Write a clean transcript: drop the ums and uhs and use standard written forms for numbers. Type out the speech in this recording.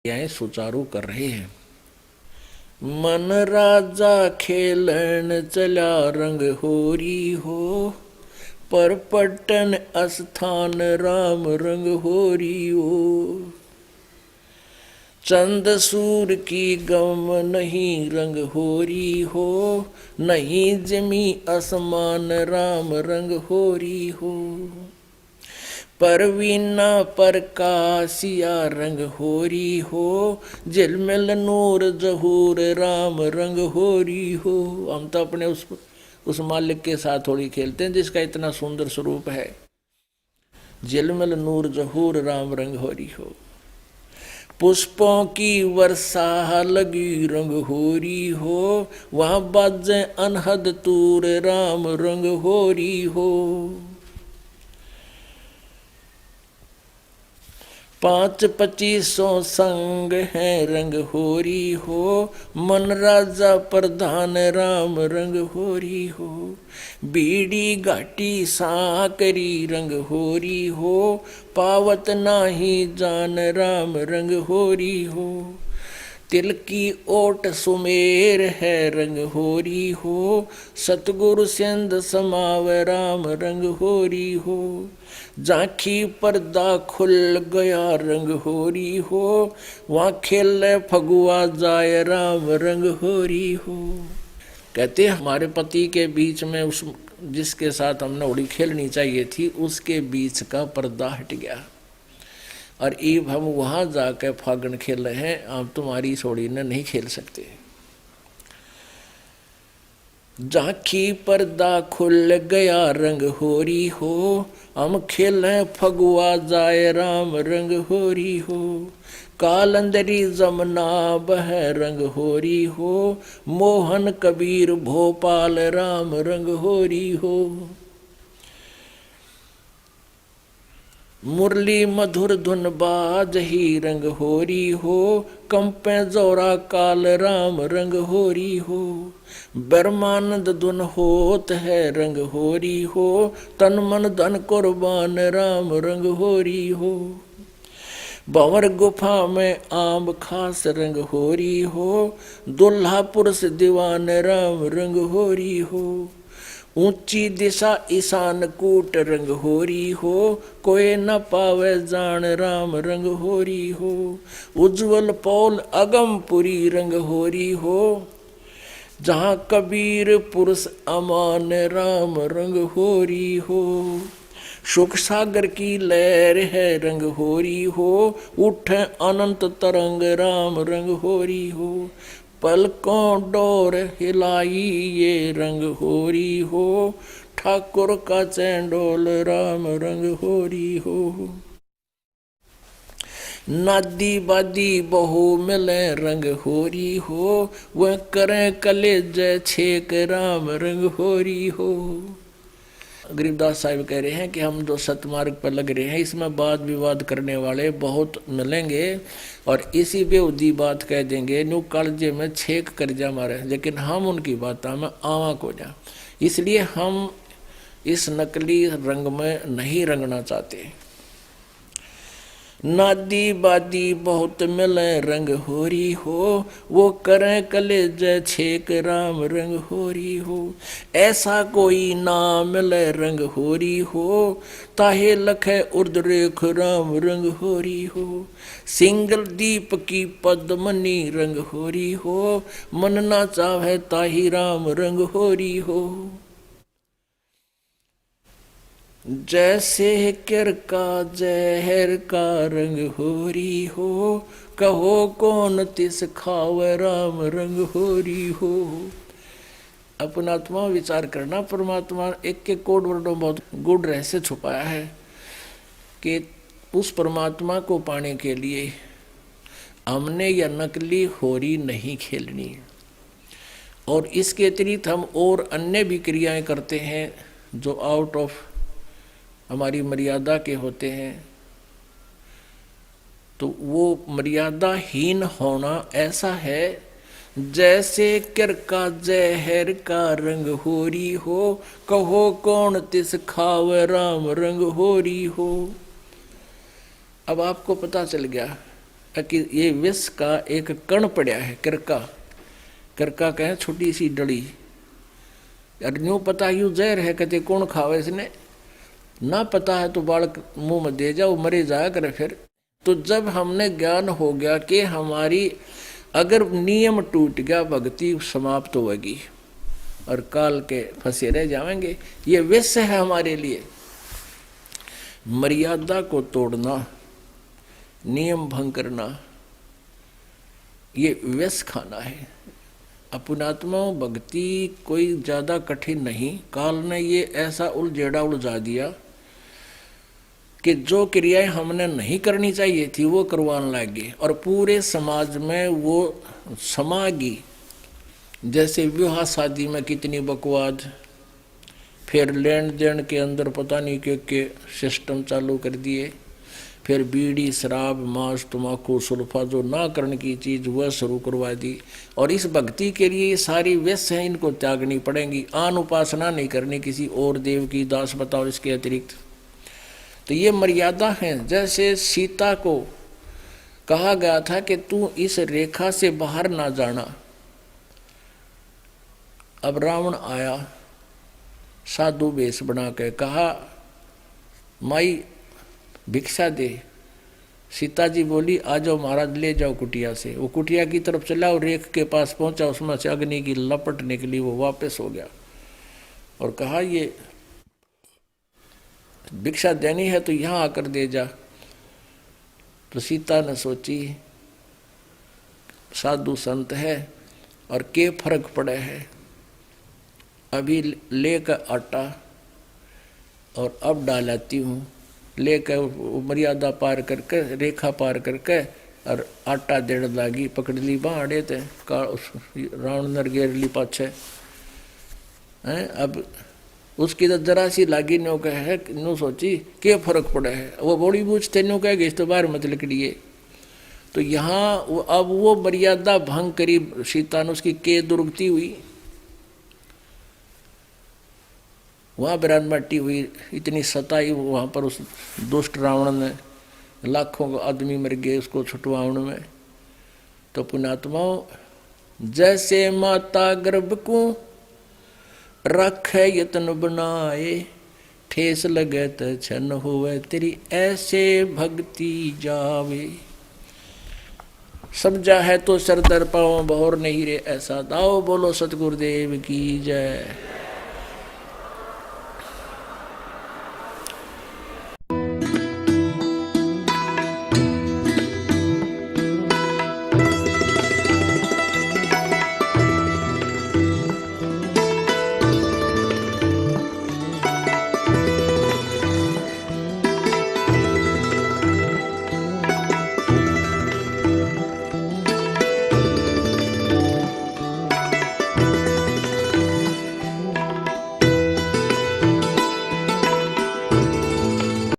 क्रियाएं सुचारू कर रहे हैं। मन राजा खेलन चला रंग होरी हो, पर पट्टन अस्थान राम रंग होरी हो। चंद सूर की गम नहीं रंग होरी हो, नहीं जमी आसमान राम रंग होरी हो। परवीना प्रकाशिया रंग होरी हो, झिलमिल नूर जहूर राम रंग होरी हो। हम तो अपने उस मालिक के साथ थोड़ी खेलते हैं जिसका इतना सुंदर स्वरूप है। झिलमिल नूर जहूर राम रंग होरी हो। पुष्पों की वर्षा लगी रंग होरी हो, वहां बाजे अनहद तूर राम रंग होरी हो। 5-25 संग है रंग होरी हो, मन राजा प्रधान राम रंग होरी हो। बीड़ी घाटी साकरी रंग होरी हो, पावत नाही जान राम रंग होरी हो। तिल की ओट सुमेर है रंग होरी हो, सतगुरु सिंध समाव राम रंग होरी हो। झांकी पर्दा खुल गया रंग होरी हो, वहाँ खेल फगुआ जाय राम रंग होरी हो। कहते हमारे पति के बीच में उस जिसके साथ हमने होली खेलनी चाहिए थी उसके बीच का पर्दा हट गया और अब हम वहाँ जाकर फागण खेल रहे हैं, आप तुम्हारी सोड़ी ने नहीं खेल सकते। झांकी पर्दा खुल गया रंग होरी हो, हम खेलें फगुआ जाए राम रंग होरी हो। कालंदरी जमना बह रंग होरी हो, मोहन कबीर भोपाल राम रंग होरी हो। मुरली मधुर धुन बाज ही रंग होरी हो, कंपे जोरा काल राम रंग होरी हो। ब्रह्मानंद धुन होत है रंग होरी हो, तन मन धन कुर्बान राम रंग होरी हो। भंवर गुफा में आम खास रंग होरी हो, दुल्हा पुरुष दीवान राम रंग होरी हो। ऊंची दिशा ईशान कूट रंग होरी हो, कोई न पावे जान राम रंग होरी हो। उज्जवल पौल अगमपुरी रंग होरी हो, जहाँ कबीर पुरुष अमान राम रंग होरी हो। सुख सागर की लहर है रंग होरी हो, उठे अनंत तरंग राम रंग होरी हो। पलकों डोर हिलाई ये रंग होरी हो, ठाकुर का चैंडोल राम रंग होरी हो। नादी बादी बहु मिले रंग होरी हो, वह करें कलेज छेक राम रंग होरी हो। गरीबदास साहिब कह रहे हैं कि हम जो सतमार्ग पर लग रहे हैं इसमें वाद विवाद करने वाले बहुत मिलेंगे और इसी बेहुदी बात कह देंगे नु कालजे में छेक कर जा मारे, लेकिन हम उनकी बातों में आवा को जा। इसलिए हम इस नकली रंग में नहीं रंगना चाहते। नादी बादी बहुत मिले रंग होरी हो, वो करें कलेज छेक राम रंग होरी हो। ऐसा कोई ना मिले रंग होरी हो, ताहे लखे उर्द्रेख राम रंग होरी हो। सिंगल दीप की पद्मनी रंग होरी हो, मन ना चाहे ताही राम रंग होरी हो। जैसे किर का जहर का रंग होरी हो, कहो कौन तिस खाव राम रंग होरी हो। अपना आत्मा विचार करना, परमात्मा एक कोड वर्डों बहुत गुड़ रहस्य छुपाया है कि उस परमात्मा को पाने के लिए हमने यह नकली होरी नहीं खेलनी और इसके अतिरिक्त हम और अन्य भी क्रियाएं करते हैं जो आउट ऑफ हमारी मर्यादा के होते हैं, तो वो मर्यादाहीन होना ऐसा है जैसे किर का जहर का रंग होरी हो, कहो कौन तिस खाव राम रंग होरी हो। अब आपको पता चल गया कि ये विष का एक कण पड़ा है, किरका। किरका कहे छोटी सी डली, और यूं पता यूं जहर है, कहते कौन खावे इसने, ना पता है तो बालक मुंह में दे जाओ, मरे जाया करे फिर। तो जब हमने ज्ञान हो गया कि हमारी अगर नियम टूट गया, भक्ति समाप्त होगी और काल के फंसे रह जाएंगे। ये विष है हमारे लिए। मर्यादा को तोड़ना, नियम भंग करना, ये विष खाना है। अपनात्मा भक्ति कोई ज्यादा कठिन नहीं। काल ने ये ऐसा उलझेड़ा उलझा दिया कि जो क्रियाएं हमने नहीं करनी चाहिए थी वो करवाने लगे, और पूरे समाज में वो समागी। जैसे विवाह शादी में कितनी बकवाद, फिर लेन देन के अंदर पता नहीं के सिस्टम चालू कर दिए, फिर बीड़ी शराब मांस तम्बाकू सुल्फा जो ना करने की चीज वह शुरू करवा दी। और इस भक्ति के लिए ये सारी व्यस्त हैं, इनको त्यागनी पड़ेंगी। आन उपासना नहीं करनी किसी और देव की, दास बताओ इसके अतिरिक्त। तो ये मर्यादा है। जैसे सीता को कहा गया था कि तू इस रेखा से बाहर ना जाना। अब रावण आया साधु वेश बना के, कहा माई भिक्षा दे। सीता जी बोली आ जाओ महाराज, ले जाओ कुटिया से। वो कुटिया की तरफ चला और रेख के पास पहुंचा, उसमें से अग्नि की लपट निकली, वो वापस हो गया और कहा ये भिक्षा देनी है तो यहां आकर दे जा। तो सीता ने सोची साधु संत है और के फर्क पड़े है, अभी लेकर आटा और अब डालाती हूँ। लेकर मर्यादा पार करके, रेखा पार करके और आटा देड़ लागी, पकड़ ली बाड़े थे रावण नर गेर ली पाछे हैं। अब उसकी तो जरा सी लागी नो कहे, नो सोची क्या फर्क पड़ा है, वो बड़ी बूझते नो कहे इस तो बाहर मत लकड़िए। तो यहाँ अब वो मर्यादा भंग करी सीता ने, उसकी के दुर्गति हुई, वहाँ विरानमाटी हुई, इतनी सताई वहाँ पर उस दुष्ट रावण ने, लाखों आदमी मर गए उसको छुटवाने में। तो पुण्यात्माओं, जैसे माता गर्भ को रखे यत्न बनाए, ठेस लगे तो छन होवे तेरी ऐसे भक्ति जावे। समझा है तो सरदर पाओ बहोर नहीं रे ऐसा दाओ। बोलो सतगुरुदेव की जय।